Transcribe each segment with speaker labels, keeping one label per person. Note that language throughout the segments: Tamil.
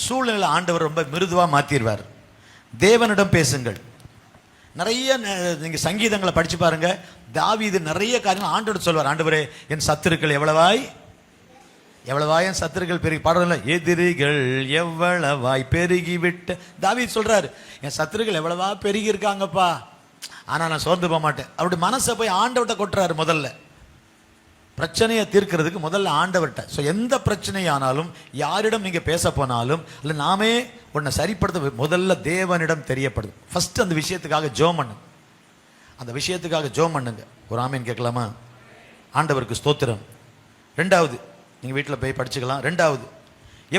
Speaker 1: சூழ்நிலை ஆண்டவர் ரொம்ப மிருதுவாக மாற்றிடுவார். தேவனிடம் பேசுங்கள். நிறைய நீங்கள் சங்கீதங்களை படித்து பாருங்க. தாவீது நிறைய காரியங்கள் ஆண்டவர் சொல்வார். ஆண்டவரே என் சத்துருக்கள் எவ்வளவாய் என் சத்துருக்கள் பெருகி பாடல, எதிரிகள் எவ்வளவாய் பெருகி விட்டு தாவீது சொல்றாரு, என் சத்துருக்கள் எவ்வளவா பெருகி இருக்காங்கப்பா, ஆனால் நான் சோர்ந்து போக மாட்டேன். அவருடைய மனசை போய் ஆண்டவர்கிட்ட கொட்டுறாரு. முதல்ல பிரச்சனையை தீர்க்கிறதுக்கு முதல்ல ஆண்டவர்கிட்ட. ஸோ எந்த பிரச்சனையானாலும் யாரிடம் நீங்கள் பேச போனாலும் இல்லை நாமே உன்னை சரிப்படுத்த முதல்ல தேவனிடம் தெரியப்படுது. ஃபர்ஸ்ட் அந்த விஷயத்துக்காக ஜெபம் பண்ணுங்க. அந்த விஷயத்துக்காக ஜெபம் பண்ணுங்க. ஒரு ஆமீன் கேட்கலாமா? ஆண்டவருக்கு ஸ்தோத்திரம். ரெண்டாவது, நீங்கள் வீட்டில் போய் படிச்சுக்கலாம். ரெண்டாவது,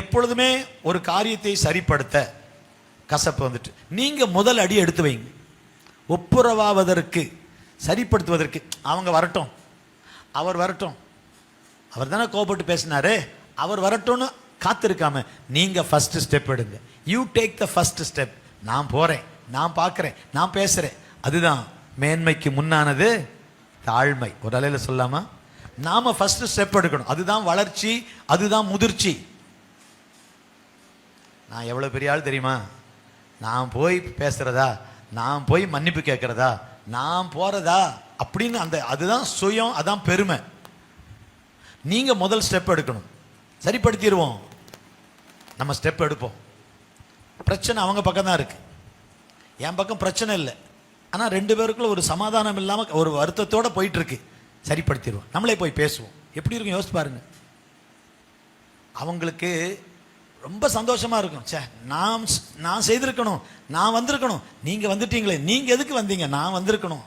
Speaker 1: எப்பொழுதுமே ஒரு காரியத்தை சரிப்படுத்த கசப்பு வந்துட்டு நீங்கள் முதல் அடி எடுத்து வைங்க. ஒப்புரவாவதற்கு, சரிப்படுத்துவதற்கு அவங்க வரட்டும், அவர் வரட்டும், அவர் தானே கோபப்பட்டு பேசினாரு, அவர் வரட்டும்னு காத்திருக்காம நீங்கள் ஃபர்ஸ்ட் ஸ்டெப் எடுங்க. You take the first step. நான் போகிறேன், நான் பார்க்குறேன், நான் பேசுகிறேன். அதுதான் மேன்மைக்கு முன்னானது தாழ்மை. ஒரு அலையில் சொல்லாமா? நாம ஃபர்ஸ்ட் ஸ்டெப் எடுக்கணும். அதுதான் வளர்ச்சி, அதுதான் முதிர்ச்சி. நான் எவ்வளோ பெரிய ஆள் தெரியுமா? நான் போய் பேசுகிறதா, நான் போய் மன்னிப்பு கேட்குறதா, நான் போகிறதா அப்படின்னு அதுதான் சுயம், அதான் பெருமை. நீங்கள் முதல் ஸ்டெப் எடுக்கணும். சரிப்படுத்திடுவோம், நம்ம ஸ்டெப் எடுப்போம். பிரச்சனை அவங்க பக்கம் தான் இருக்கு, என் பக்கம் பிரச்சனை இல்லை. ஆனால் ரெண்டு பேருக்குள்ள ஒரு சமாதானம் இல்லாமல் ஒரு வருத்தத்தோடு போயிட்டு இருக்கு. சரிப்படுத்திடுவோம், நம்மளே போய் பேசுவோம். எப்படி இருக்கும் யோசிச்சு பாருங்க. அவங்களுக்கு ரொம்ப சந்தோஷமா இருக்கும். சே, நான் செய்திருக்கணும், நான் வந்திருக்கணும், நீங்க வந்துட்டீங்களே, நீங்க எதுக்கு வந்தீங்க? நான் வந்திருக்கணும்,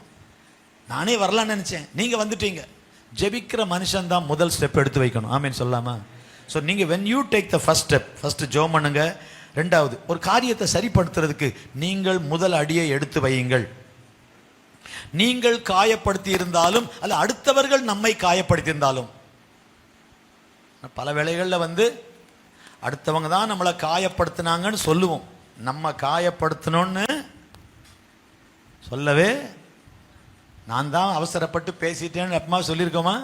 Speaker 1: நானே வரலான்னு நினைச்சேன், நீங்க வந்துட்டீங்க. ஜெபிக்கிற மனுஷன் தான் முதல் ஸ்டெப் எடுத்து வைக்கணும். ஆமீன் சொல்லாமா? ஸோ நீங்கள் when you take the first step, first ஜெபம் பண்ணுங்க. ரெண்டாவது, ஒரு காரியத்தை சரிப்படுத்துறதுக்கு நீங்கள் முதல் அடியை எடுத்து வையுங்கள். நீங்கள் காயப்படுத்தி இருந்தாலும் அல்ல அடுத்தவர்கள் நம்மை காயப்படுத்தி இருந்தாலும், பல வேளைகளில் அடுத்தவங்க தான் நம்மளை காயப்படுத்தினாங்கன்னு சொல்லுவோம். நம்ம காயப்படுத்தணும்னு சொல்லவே, நான் தான் அவசரப்பட்டு பேசிட்டேன்னு எப்பமா சொல்லியிருக்கோமா?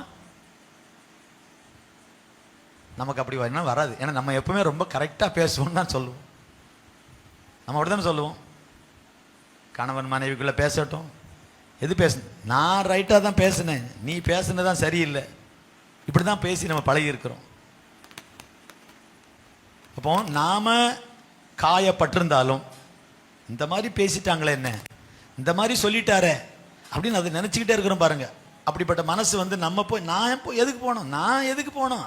Speaker 1: நமக்கு அப்படி வராது. ஏன்னா நம்ம எப்பவுமே ரொம்ப கரெக்டாக பேசுவோம்னு தான் சொல்லுவோம். நம்ம அப்படி தானே சொல்லுவோம். கணவன் மனைவிக்குள்ளே பேசட்டும், எது பேசணும், நான் ரைட்டாக தான் பேசினேன், நீ பேசுனதான் சரியில்லை, இப்படி தான் பேசி நம்ம பழகி இருக்கிறோம். அப்போ நாம காயப்பட்டிருந்தாலும் இந்த மாதிரி பேசிட்டாங்களே, என்ன இந்த மாதிரி சொல்லிட்டாரே அப்படின்னு அதை நினச்சிக்கிட்டே இருக்கிறோம் பாருங்க. அப்படிப்பட்ட மனசு நம்ம போய் நான் போய் எதுக்கு போனோம், நான் எதுக்கு போனோம்,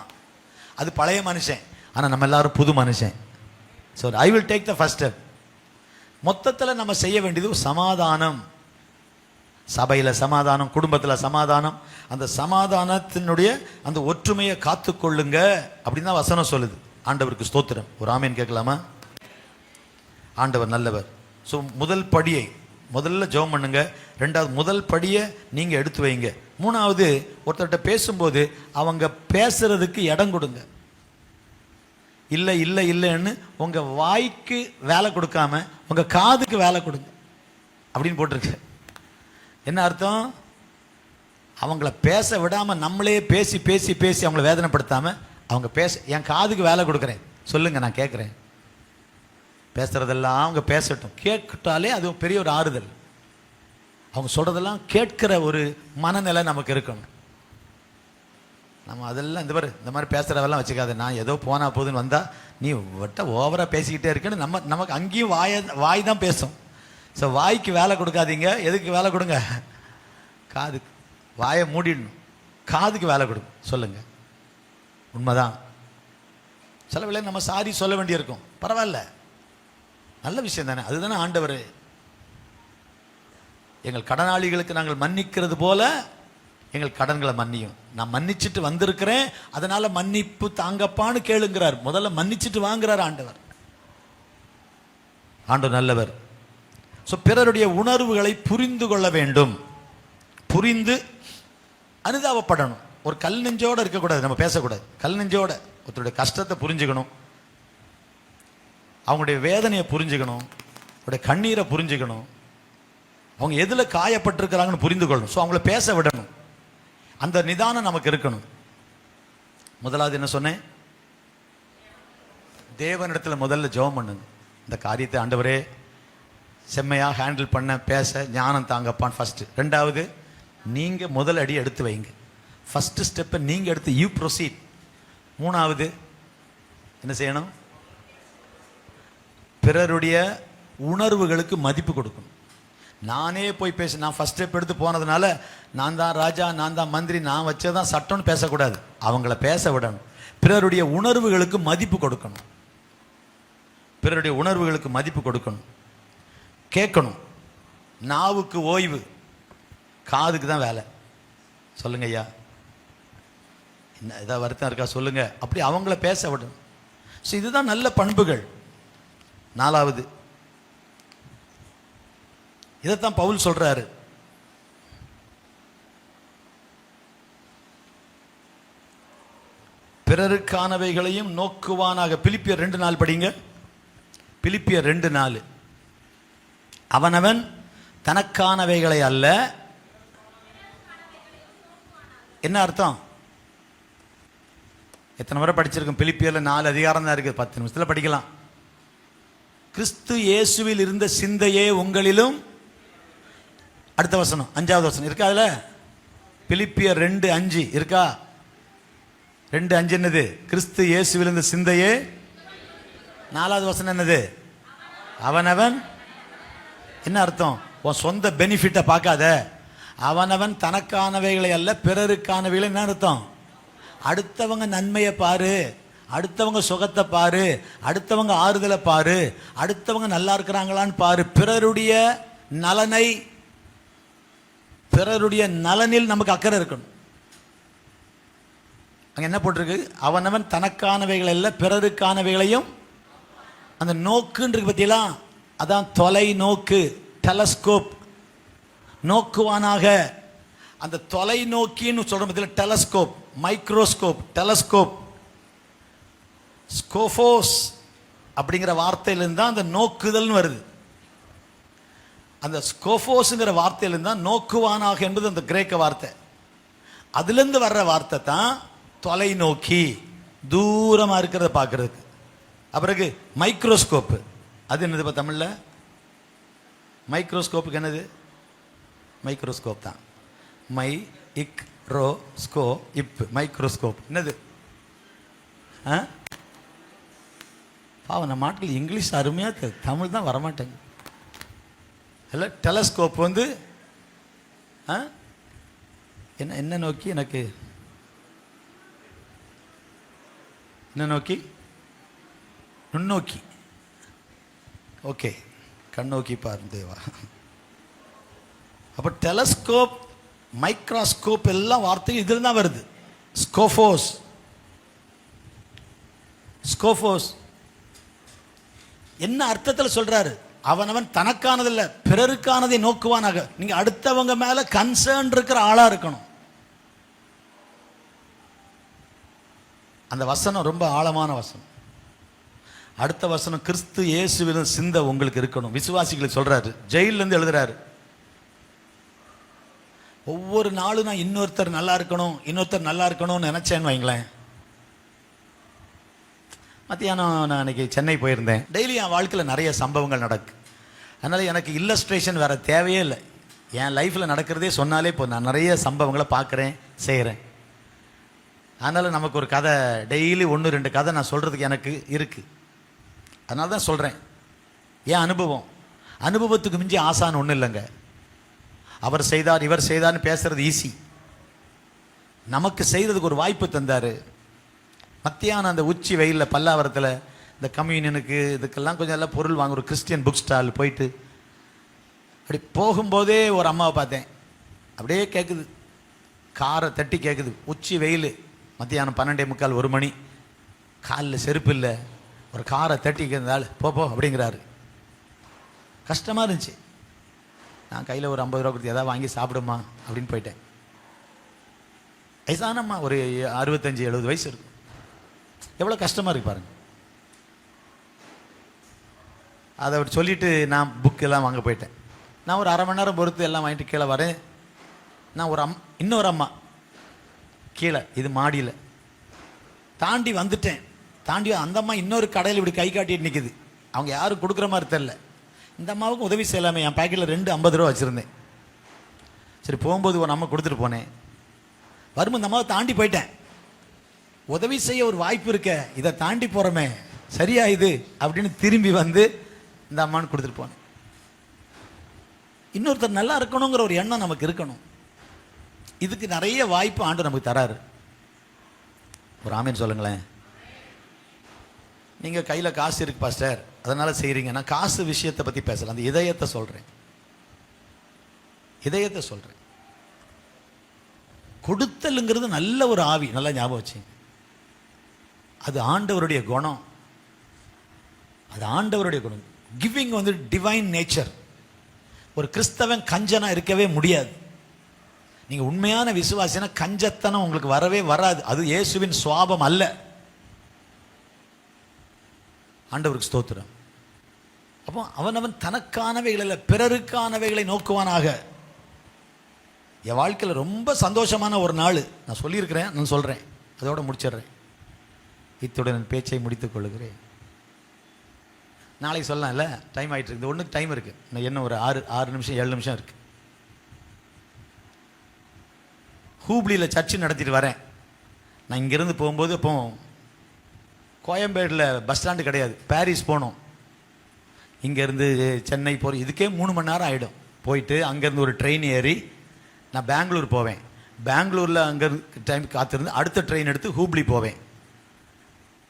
Speaker 1: அது பழைய மனுஷன். ஆனால் நம்ம எல்லாரும் புது மனுஷன். So I will take the first step. மொத்தத்தில் நம்ம செய்ய வேண்டியது சமாதானம். சபையில் சமாதானம், குடும்பத்தில் சமாதானம். அந்த சமாதானத்தினுடைய அந்த ஒற்றுமையை காத்துக்கொள்ளுங்க அப்படின்னு தான் வசனம் சொல்லுது. ஆண்டவருக்கு ஸ்தோத்திரம். ஒரு ஆமீன் கேட்கலாமா? ஆண்டவர் நல்லவர். ஸோ முதல் படியை முதல்ல ஜெபம் பண்ணுங்க. ரெண்டாவது, முதல் படியை நீங்கள் எடுத்து வைங்க. மூணாவது, ஒருத்தர்கிட்ட பேசும்போது அவங்க பேசுறதுக்கு இடம் கொடுங்க. இல்லை இல்லை இல்லைன்னு உங்கள் வாய்க்கு வேலை கொடுக்காம உங்கள் காதுக்கு வேலை கொடுங்க அப்படின்னு போட்டிருக்கு. என்ன அர்த்தம்? அவங்கள பேச விடாமல் நம்மளே பேசி பேசி பேசி அவங்கள வேதனைப்படுத்தாமல் அவங்க என் காதுக்கு வேலை கொடுக்குறேன், சொல்லுங்க, நான் கேட்குறேன். பேசுறதெல்லாம் அவங்க பேசட்டும், கேட்கட்டாலே அது பெரிய ஒரு ஆறுதல். அவங்க சொல்றதெல்லாம் கேட்கிற ஒரு மனநிலை நமக்கு இருக்கணும். நம்ம அதெல்லாம் இந்த மாதிரி பேசுறதெல்லாம் வச்சுக்காது. நான் ஏதோ போனா போதுன்னு வந்தா நீ வட்ட ஓவரா பேசிக்கிட்டே இருக்குன்னு நமக்கு அங்கேயும் வாய் தான் பேசும். ஸோ வாய்க்கு வேலை கொடுக்காதீங்க. எதுக்கு வேலை கொடுங்க? காதுக்கு. வாயை மூடிடணும், காதுக்கு வேலை கொடுங்க. சொல்லுங்க, உண்மைதான். சில வேளை நம்ம சாரி சொல்ல வேண்டியிருக்கும், பரவாயில்ல, நல்ல விஷயம் தானே. அதுதானே ஆண்டவர், எங்கள் கடனாளிகளுக்கு நாங்கள் மன்னிக்கிறது போல எங்கள் கடன்களை மன்னியும். நான் மன்னிச்சுட்டு வந்திருக்கிறேன், அதனால மன்னிப்பு தாங்கப்பான்னு கேளுங்கிறார். முதல்ல மன்னிச்சுட்டு வாங்குறார் ஆண்டவர். ஆண்டவர் நல்லவர். ஸோ பிறருடைய உணர்வுகளை புரிந்து கொள்ள வேண்டும், புரிந்து அனுதாபப்படணும். ஒரு கல் நெஞ்சோட இருக்கக்கூடாது, நம்ம பேசக்கூடாது. கல் நெஞ்சோட ஒருத்தருடைய கஷ்டத்தை புரிஞ்சுக்கணும், அவங்களுடைய வேதனையை புரிஞ்சுக்கணும், அவருடைய கண்ணீரை புரிஞ்சுக்கணும், அவங்க எதில் காயப்பட்டிருக்கிறாங்கன்னு புரிந்து கொள்ளணும். ஸோ அவங்கள பேச விடணும். அந்த நிதானம் நமக்கு இருக்கணும். முதலாவது என்ன சொன்னேன்? தேவனிடத்துல முதல்ல ஜெபம் பண்ணுங்க. இந்த காரியத்தை ஆண்டவரே செம்மையாக ஹேண்டில் பண்ண பேச ஞானம் தாங்கப்பான் ஃபர்ஸ்ட். ரெண்டாவது, நீங்க முதல் அடி எடுத்து வைங்க. ஃபர்ஸ்ட் ஸ்டெப்பை நீங்க எடுத்து யூ ப்ரொசீட். மூணாவது என்ன செய்யணும்? பிறருடைய உணர்வுகளுக்கு மதிப்பு கொடுக்கணும். நானே போய் பேச, நான் ஃபர்ஸ்ட் ஸ்டெப் எடுத்து போனதுனால நான் தான் ராஜா, நான் தான் மந்திரி, நான் வச்சதான் சட்டம்னு பேசக்கூடாது. அவங்கள பேச விடணும். பிறருடைய உணர்வுகளுக்கு மதிப்பு கொடுக்கணும். பிறருடைய உணர்வுகளுக்கு மதிப்பு கொடுக்கணும். கேட்கணும். நாவுக்கு ஓய்வு, காதுக்கு தான் வேலை. சொல்லுங்க ஐயா, என்ன ஏதாவது வருத்தம் இருக்கா சொல்லுங்க. அப்படி அவங்கள பேச விடணும். ஸோ இதுதான் நல்ல பண்புகள். நாலாவது, இதைத்தான் பவுல் சொல்றாரு. பிறருக்கானவைகளையும் நோக்குவானாக. பிலிப்பியர் 2:4 படிங்க. பிலிப்பியர் 2:4. அவனவன் தனக்கானவைகளை அல்ல. என்ன அர்த்தம்? எத்தனை முறை படிச்சிருக்கோம்? பிலிப்பியர்ல 4 அதிகாரம் தான் இருக்கு. 10 நிமிஷத்துல படிக்கலாம். கிறிஸ்து இயேசுவில் இருந்த சிந்தையே உங்களிலும். அடுத்த வசனம், 5வது வசனம் இருக்கா அதுல? பிலிப்பியர் 2:5 இருக்கா? 2:5 என்னது? கிறிஸ்து இயேசுவில் இருந்த சிந்தையே. 4வது வசனம் என்னது? அவனவன். என்ன அர்த்தம்? உன் சொந்த பெனிஃபிட்டை பார்க்காத. அவனவன் தனக்கானவைகளை அல்ல பிறருக்கானவைகளை. என்ன அர்த்தம்? அடுத்தவங்க நன்மையை பாரு, அடுத்தவங்க சுகத்தை பாரு, அடுத்தவங்க ஆறுதலை பாரு, அடுத்தவங்க நல்லா இருக்கிறாங்களான்னு பாரு. பிறருடைய நலனை, பிறருடைய நலனில் நமக்கு அக்கறை இருக்கணும். அங்க என்ன போட்டிருக்கு? அவனவன் தனக்கானவைகள் அல்ல பிறருக்கானவைகளையும். அந்த நோக்குன்னு பத்தியெல்லாம், அதான் தொலை நோக்கு, டெலஸ்கோப். நோக்குவானாக. அந்த தொலை நோக்கின்னு சொல்ற பத்தியில டெலஸ்கோப், மைக்ரோஸ்கோப், டெலஸ்கோப், ஸ்கோபோஸ் அப்படிங்கிற வார்த்தையிலிருந்து தான் அந்த நோக்குதல்னு வருது. அந்த ஸ்கோபோஸ்ங்கிற வார்த்தையிலிருந்து தான் நோக்குவானாக என்பது அந்த கிரேக்க வார்த்தை. அதுலேருந்து வர்ற வார்த்தை தான் தொலை நோக்கி, தூரமாக இருக்கிறத பார்க்கறதுக்கு. அப்புறம் மைக்ரோஸ்கோப்பு. அது என்னது இப்போ தமிழில்? மைக்ரோஸ்கோப்புக்கு என்னது? மைக்ரோஸ்கோப் தான். மை இக் ரோ ஸ்கோ இப், மைக்ரோஸ்கோப். என்னது? பாவம் நம்ம நாட்டில் இங்கிலீஷ் அருமையாக தெரியுது, தமிழ் தான் வரமாட்டேங்க. இல்லை, டெலஸ்கோப் வந்து என்ன என்ன நோக்கி? எனக்கு என்ன நோக்கி? நுண்ணோக்கி. ஓகே, கண்ணோக்கி பாரு தேவா. அப்போ டெலஸ்கோப், மைக்ரோஸ்கோப் எல்லாம் வார்த்தை இதில் தான் வருது. ஸ்கோபோஸ், ஸ்கோபோஸ் என்ன அர்த்தத்தில் சொல்றாரு? அவனவன் தனக்கானதில்ல பிறருக்கானதை நோக்குவானாக. நீங்க அடுத்தவங்க மேல கன்சர்ன் இருக்கிற ஆளா இருக்கணும். அந்த வசனம் ரொம்ப ஆழமான வசனம். அடுத்த வசனம், கிறிஸ்து இயேசுவின் சிந்தை உங்களுக்கு இருக்கணும். விசுவாசிகளுக்கு சொல்றாரு, ஜெயில இருந்து எழுதுறாரு. ஒவ்வொரு நாளும் நான் இன்னொருத்தர் நல்லா இருக்கணும், இன்னொருத்தர் நல்லா இருக்கணும்னு நினைச்சேன்னு வைங்களேன். மத்தியானம் நான் அன்னைக்கு சென்னை போயிருந்தேன். டெய்லி என் வாழ்க்கையில் நிறைய சம்பவங்கள் நடக்கு. அதனால் எனக்கு இல்லஸ்ட்ரேஷன் வேறு தேவையே இல்லை. என் லைஃப்பில் நடக்கிறதே சொன்னாலே இப்போ நான் நிறைய சம்பவங்களை பார்க்குறேன், செய்கிறேன். அதனால் நமக்கு ஒரு கதை, டெய்லி 1-2 கதை நான் சொல்கிறதுக்கு எனக்கு இருக்குது. அதனால தான் சொல்கிறேன். ஏன் அனுபவம், அனுபவத்துக்கு மிஞ்சி ஆசான் ஒன்றும் இல்லைங்க. அவர் செய்தார், இவர் செய்தார்னு பேசுகிறது ஈஸி. நமக்கு செய்கிறதுக்கு ஒரு வாய்ப்பு தந்தார். மத்தியானம் அந்த உச்சி வெயிலில் பல்லாவரத்தில் இந்த கம்யூனியனுக்கு இதுக்கெல்லாம் கொஞ்சம் எல்லாம் பொருள் வாங்க ஒரு கிறிஸ்டியன் புக் ஸ்டால் போயிட்டு அப்படி போகும்போதே ஒரு அம்மாவை பார்த்தேன். அப்படியே கேட்குது, காரை தட்டி கேட்குது. உச்சி வெயில், மத்தியானம் 12:45 1 மணி. காலில் செருப்பு இல்லை, ஒரு காரை தட்டி கேட்குறாள். போ அப்படிங்கிறாரு. கஷ்டமாக இருந்துச்சு. நான் கையில் ஒரு 50 ரூபா கொடுத்து எதாவது வாங்கி சாப்பிடுமா அப்படின்னு போயிட்டேன். வயசானம்மா, ஒரு 65-70 வயசு இருக்கும். எவ்வளோ கஷ்டமாக இருக்கு பாருங்க. அதை அப்படி சொல்லிவிட்டு நான் புக் எல்லாம் வாங்க போயிட்டேன். நான் ஒரு 1/2 மணி நேரம் பொறுத்து எல்லாம் வாங்கிட்டு கீழே வரேன். நான் ஒரு இன்னொரு அம்மா கீழே, இது மாடியில் தாண்டி வந்துட்டேன். தாண்டி அந்த அம்மா இன்னொரு கடையில் இப்படி கை காட்டிட்டு நிற்குது. அவங்க யாரும் கொடுக்குற மாதிரி தெரில. இந்த அம்மாவுக்கும் உதவி செய்யலாமே. என் பேக்கெட்டில் 2 50 வச்சுருந்தேன். சரி, போகும்போது ஒரு அம்மா கொடுத்துட்டு போனேன். வரும்போது இந்த அம்மாவை தாண்டி போயிட்டேன். உதவி செய்ய ஒரு வாய்ப்பு இருக்க, இதை தாண்டி போகிறோமே, சரியா இது அப்படின்னு திரும்பி வந்து இந்த அம்மான்னு கொடுத்துட்டு போனேன். இன்னொருத்தர் நல்லா இருக்கணுங்கிற ஒரு எண்ணம் நமக்கு இருக்கணும். இதுக்கு நிறைய வாய்ப்பு ஆண்டு நமக்கு தராரு. ஒரு ஆமீன் சொல்லுங்களேன். நீங்கள் கையில் காசு இருக்கு பாஸ்டர், அதனால் செய்கிறீங்க. நான் காசு விஷயத்தை பற்றி பேசலாம். அந்த இதயத்தை சொல்கிறேன். இதயத்தை சொல்கிறேன். கொடுத்தலுங்கிறது நல்ல ஒரு ஆவி. நல்லா ஞாபகம் வச்சுங்க. அது ஆண்டவருடைய குணம். அது ஆண்டவருடைய குணம். கிவிங் வந்து டிவைன் நேச்சர். ஒரு கிறிஸ்தவன் கஞ்சனா இருக்கவே முடியாது. நீங்கள் உண்மையான விசுவாசினா கஞ்சத்தனம் உங்களுக்கு வரவே வராது. அது இயேசுவின் சுவாபம் அல்ல. ஆண்டவருக்கு ஸ்தோத்திரம். அப்போ அவனவன் தனக்கானவைகள் பிறருக்கானவைகளை நோக்குவானாக. என் வாழ்க்கையில் ரொம்ப சந்தோஷமான ஒரு நாள் நான் சொல்லியிருக்கிறேன், நான் சொல்கிறேன், அதோட முடிச்சிடுறேன். இத்துடன் என் பேச்சை முடித்துக் கொள்ளுகிறேன். நாளைக்கு சொல்லலாம்ல, டைம் ஆகிட்டு இருக்குது. ஒன்றுக்கு டைம் இருக்குது. நான் என்ன ஒரு 6 நிமிஷம் 7 நிமிஷம் இருக்குது. ஹூப்ளியில் சர்ச்சு நடத்திட்டு வரேன். நான் இங்கேருந்து போகும்போது அப்போ கோயம்பேடில் பஸ் ஸ்டாண்டு கிடையாது, பாரிஸ் போனோம். இங்கேருந்து சென்னை போகிற இதுக்கே 3 மணி நேரம் ஆகிடும். போயிட்டு அங்கேருந்து ஒரு ட்ரெயின் ஏறி நான் பெங்களூர் போவேன். பெங்களூரில் அங்கேருந்து டைம் காத்திருந்து அடுத்த ட்ரெயின் எடுத்து ஹூப்ளி போவேன்.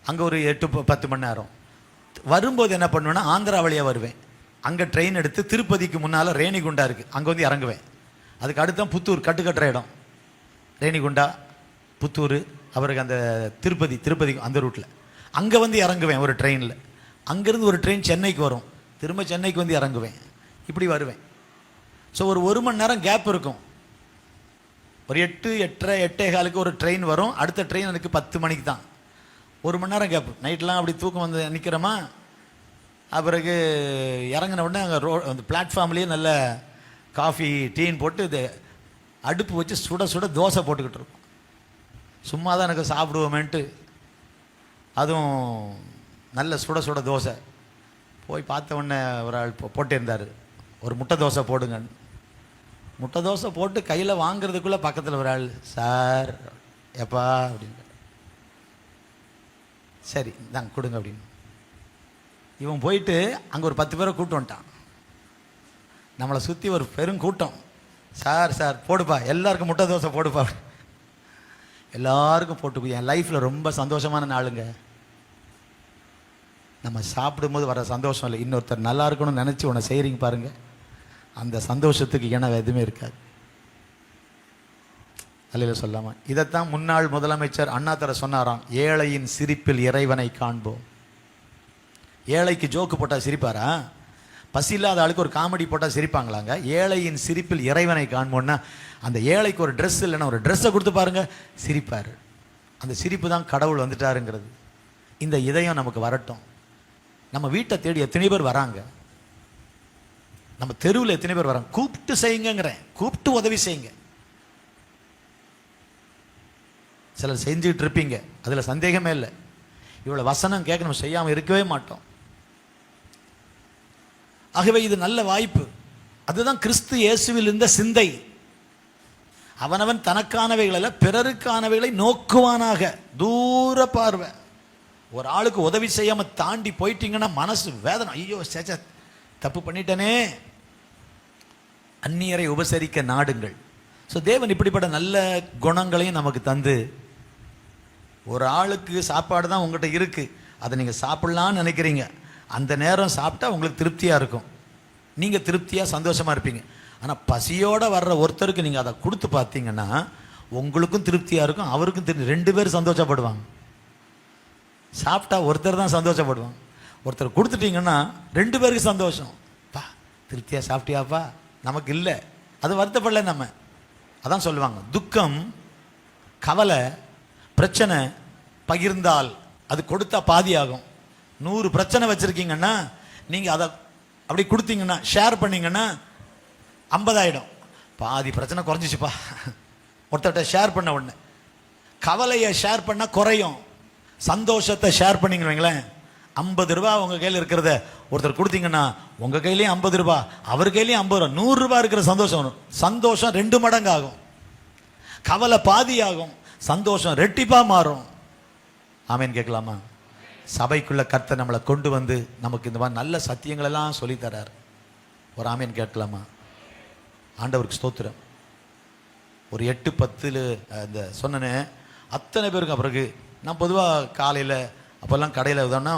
Speaker 1: அங்கே ஒரு 8-10 மணி நேரம். வரும்போது என்ன பண்ணுவேன்னா ஆந்திரா வழியாக வருவேன். அங்கே ட்ரெயின் எடுத்து திருப்பதிக்கு முன்னால் ரேணிகுண்டா இருக்குது, அங்கே வந்து இறங்குவேன். அதுக்கு அடுத்த புத்தூர் கட்டுக்கட்டுற இடம். ரேணிகுண்டா, புத்தூர், அவருக்கு அந்த திருப்பதி அந்த ரூட்டில் அங்கே வந்து இறங்குவேன் ஒரு ட்ரெயினில். அங்கேருந்து ஒரு ட்ரெயின் சென்னைக்கு வரும், திரும்ப சென்னைக்கு வந்து இறங்குவேன். இப்படி வருவேன். ஸோ ஒரு மணி நேரம் கேப் இருக்கும். ஒரு 8, 8:30, 8:15 ஒரு ட்ரெயின் வரும். அடுத்த ட்ரெயின் எனக்கு 10 மணிக்கு தான். 1 மணி நேரம் கேப். நைட்லாம் அப்படி தூக்கம் வந்து நிற்கிறோமா. பிறகு இறங்கின உடனே அங்கே அந்த பிளாட்ஃபார்ம்லேயே நல்ல காஃபி டீன்னு போட்டு இது அடுப்பு வச்சு சுட சுட தோசை போட்டுக்கிட்டு இருக்கும். சும்மா தான் எனக்கு சாப்பிடுவோமேன்ட்டு, அதுவும் நல்ல சுட சுட தோசை. போய் பார்த்த உடனே ஒரு ஆள் போட்டிருந்தார், ஒரு முட்டை தோசை போடுங்க. முட்டை தோசை போட்டு கையில் வாங்குறதுக்குள்ளே பக்கத்தில் ஒரு ஆள், சார் எப்பா அப்படின்னு. சரி இந்தாங்க கொடுங்க அப்படின்னு. இவன் போயிட்டு அங்கே ஒரு 10 பேரை கூட்டு வந்துட்டான். நம்மளை சுற்றி ஒரு பெருங்கூட்டம். சார் சார் போடுப்பா, எல்லாருக்கும் முட்டை தோசை போடுப்பா. எல்லாருக்கும் போட்டு. என் லைஃப்பில் ரொம்ப சந்தோஷமான நாளுங்க. நம்ம சாப்பிடும்போது வர சந்தோஷம் இல்லை, இன்னொருத்தர் நல்லா இருக்கணும்னு நினச்சி உன்னை செய்கிறீங்க பாருங்க, அந்த சந்தோஷத்துக்கு இணை எதுவுமே இருக்காது. அல்லையில சொல்லாமா. இதைத்தான் முன்னாள் முதலமைச்சர் அண்ணாதுரை சொன்னாராம், ஏழையின் சிரிப்பில் இறைவனை காண்போம். ஏழைக்கு ஜோக்கு போட்டால் சிரிப்பாரா? பசி இல்லாத ஆளுக்கு ஒரு காமெடி போட்டால் சிரிப்பாங்களாங்க? ஏழையின் சிரிப்பில் இறைவனை காண்போம்னா அந்த ஏழைக்கு ஒரு ட்ரெஸ் இல்லைன்னா ஒரு ட்ரெஸ்ஸை கொடுத்து பாருங்க, சிரிப்பார். அந்த சிரிப்பு தான் கடவுள் வந்துட்டாருங்கிறது. இந்த இதயம் நமக்கு வரட்டும். நம்ம வீட்டை தேடி எத்தனை பேர் வராங்க, நம்ம தெருவில் எத்தனை பேர் வராங்க. கூப்பிட்டு செய்யுங்கிறேன், கூப்பிட்டு உதவி செய்யுங்க. சிலர் செஞ்சுக்கிட்டு இருப்பீங்க, அதில் சந்தேகமே இல்லை. இவ்வளோ வசனம் கேட்க நம்ம செய்யாமல் இருக்கவே மாட்டோம். ஆகவே இது நல்ல வாய்ப்பு. அதுதான் கிறிஸ்து இயேசுவில் இருந்த சிந்தை. அவனவன் தனக்கானவைகள் அல்ல பிறருக்கானவைகளை நோக்குவானாக. தூர பார்வை. ஒரு ஆளுக்கு உதவி செய்யாம தாண்டி போயிட்டீங்கன்னா மனசு வேதனை. ஐயோ சேச்ச தப்பு பண்ணிட்டனே. அந்நியரை உபசரிக்க நாடுங்கள். ஸோ தேவன் இப்படிப்பட்ட நல்ல குணங்களையும் நமக்கு தந்து, ஒரு ஆளுக்கு சாப்பாடு தான் உங்கள்கிட்ட இருக்கு, அதை நீங்கள் சாப்பிட்லான்னு நினைக்கிறீங்க. அந்த நேரம் சாப்பிட்டா உங்களுக்கு திருப்தியாக இருக்கும், நீங்கள் திருப்தியாக சந்தோஷமாக இருப்பீங்க. ஆனால் பசியோடு வர்ற ஒருத்தருக்கு நீங்கள் அதை கொடுத்து பார்த்தீங்கன்னா உங்களுக்கும் திருப்தியாக இருக்கும், அவருக்கும் 2 பேர் சந்தோஷப்படுவாங்க. சாப்பிட்டா ஒருத்தர் தான் சந்தோஷப்படுவாங்க, ஒருத்தர் கொடுத்துட்டீங்கன்னா 2 பேருக்கு சந்தோஷம். பா திருப்தியாக சாப்பிட்டியாப்பா, நமக்கு இல்லை, அது வருத்தப்படல. நம்ம அதான் சொல்லுவாங்க, துக்கம் கவலை பிரச்சனை பகிர்ந்தால் அது கொடுத்தா பாதி ஆகும். 100 பிரச்சனை வச்சுருக்கீங்கன்னா நீங்கள் அதை அப்படி கொடுத்தீங்கன்னா ஷேர் பண்ணிங்கன்னா 50 ஆகிடும். பாதி பிரச்சனை குறைஞ்சிச்சுப்பா ஒருத்தர்கிட்ட ஷேர் பண்ண உடனே. கவலையை ஷேர் பண்ணால் குறையும், சந்தோஷத்தை ஷேர் பண்ணிங்கன்னு வைங்களேன். 50 ரூபா உங்க கையில் இருக்கிறத ஒருத்தர் கொடுத்தீங்கன்னா உங்க கையிலையும் 50 ரூபா, அவர் கையிலையும் 50 ரூபா, 100 ரூபா இருக்கிற சந்தோஷம் வரும். சந்தோஷம் 2 மடங்கு ஆகும், கவலை பாதி ஆகும், சந்தோஷம் ரெட்டிப்பா மாறும். ஆமேன் கேட்கலாமா? சபைக்குள்ள கர்த்தர் நம்மளை கொண்டு வந்து நமக்கு இந்த மாதிரி நல்ல சத்தியங்கள் எல்லாம் சொல்லி தரார். ஒரு ஆமேன் கேட்கலாமா? ஆண்டவருக்கு ஸ்தோத்திரம். ஒரு 8-10 இந்த சொன்னேன் அத்தனை பேருக்கு. பிறகு நான் பொதுவாக காலையில் அப்போல்லாம் கடையில் எதோன்னா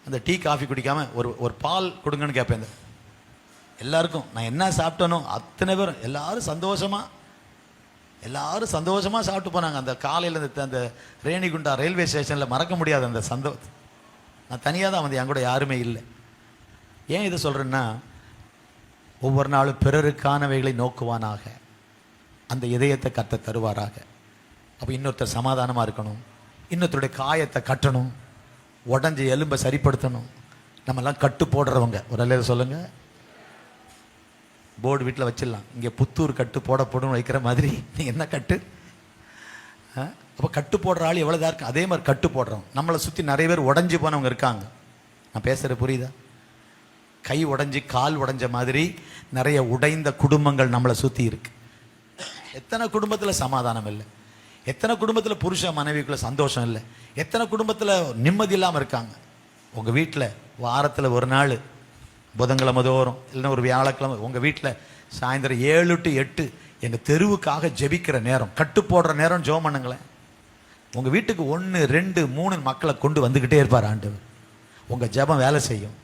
Speaker 1: அந்த டீ காஃபி குடிக்காமல் ஒரு பால் கொடுங்கன்னு கேட்பேன். எல்லாருக்கும் நான் என்ன சாப்பிட்டேனோ அத்தனை பேரும் எல்லாரும் சந்தோஷமாக சாப்பிட்டு போனாங்க. அந்த காலையில் அந்த ரேணிகுண்டா ரயில்வே ஸ்டேஷனில் மறக்க முடியாது அந்த சந்தோஷம். நான் தனியாக தான் வந்து என் கூட யாருமே இல்லை. ஏன் இதை சொல்கிறேன்னா, ஒவ்வொரு நாளும் பிறருக்கானவைகளை நோக்குவானாக, அந்த இதயத்தை கர்த்தர் தருவாராக. அப்போ இன்னொருத்தர் சமாதானமாக இருக்கணும், இன்னொருத்தருடைய காயத்தை கட்டணும், உடஞ்சி எலும்பை சரிப்படுத்தணும். நம்மெல்லாம் கட்டு போடுறவங்க. ஒரு அல்ல சொல்லுங்கள். போர்டு வீட்டில் வச்சிடலாம், இங்கே புத்தூர் கட்டு போடப்படும் வைக்கிற மாதிரி. நீங்கள் என்ன கட்டு? அப்போ கட்டு போடுற ஆள் எவ்வளோ தான் இருக்கு. அதே மாதிரி கட்டு போடுறோம். நம்மளை சுற்றி நிறைய பேர் உடஞ்சி போனவங்க இருக்காங்க. நான் பேசுகிற புரியுதா? கை உடஞ்சி கால் உடஞ்ச மாதிரி நிறைய உடைந்த குடும்பங்கள் நம்மளை சுற்றி இருக்கு. எத்தனை குடும்பத்தில் சமாதானம் இல்லை, எத்தனை குடும்பத்தில் புருஷ மனைவிக்குள்ள சந்தோஷம் இல்லை, எத்தனை குடும்பத்தில் நிம்மதி இல்லாமல் இருக்காங்க. உங்கள் வீட்டில் வாரத்தில் ஒரு நாள் புதன்கிழமை தோறும் இல்லைன்னா ஒரு வியாழக்கிழமை உங்கள் வீட்டில் சாயந்தரம் 7 to 8 எங்கள் தெருவுக்காக ஜெபிக்கிற நேரம், கட்டு போடுற நேரம் ஜெபம் பண்ணுங்களேன். உங்கள் வீட்டுக்கு 1, 2, 3 மக்களை கொண்டு வந்துக்கிட்டே இருப்பார் ஆண்டவர். உங்கள் ஜெபம் வேலை செய்யும்.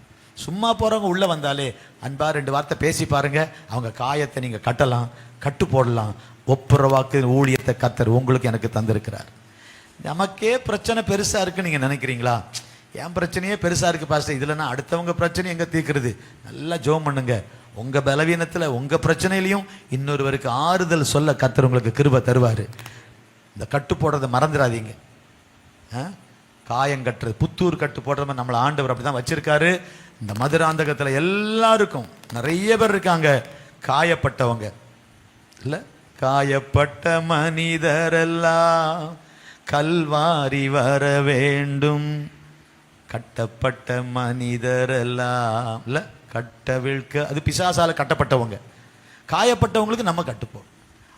Speaker 1: சும்மா போகிறவங்க உள்ளே வந்தாலே அன்பா 2 வார்த்தை பேசி பாருங்க, அவங்க காயத்தை நீங்கள் கட்டலாம், கட்டு போடலாம். ஒப்புரவாக்கு ஊழியத்தை கர்த்தர் உங்களுக்கு எனக்கு தந்திருக்கிறார். நமக்கே பிரச்சனை பெருசாக இருக்குன்னு நீங்கள் நினைக்கிறீங்களா? என் பிரச்சனையே பெருசாக இருக்குது பாஸ்டர், இதுலன்னா அடுத்தவங்க பிரச்சனை எங்கே தீர்க்கிறது? நல்லா ஜெபம் பண்ணுங்க. உங்கள் பலவீனத்தில் உங்கள் பிரச்சனையிலையும் இன்னொருவருக்கு ஆறுதல் சொல்ல கர்த்தர் உங்களுக்கு கிருபை தருவார். இந்த கட்டு போடுறதை மறந்துடாதீங்க. காயம் கட்டுறது, புத்தூர் கட்டு போடுற மாதிரி நம்மளை ஆண்டவர் அப்படி தான் வச்சிருக்காரு. இந்த மதுராந்தகத்தில் எல்லாருக்கும் நிறைய பேர் இருக்காங்க காயப்பட்டவங்க. இல்லை, காயப்பட்ட மனிதரெல்லாம் கல்வாரி வர வேண்டும், கட்டப்பட்ட மனிதரெல்லாம் இல்லை கட்டவிழ்க்க. அது பிசாசால கட்டப்பட்டவங்க. காயப்பட்டவங்களுக்கு நம்ம கட்டுப்போம்.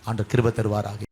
Speaker 1: ஆண்டவர் கிருபை தருவாராக.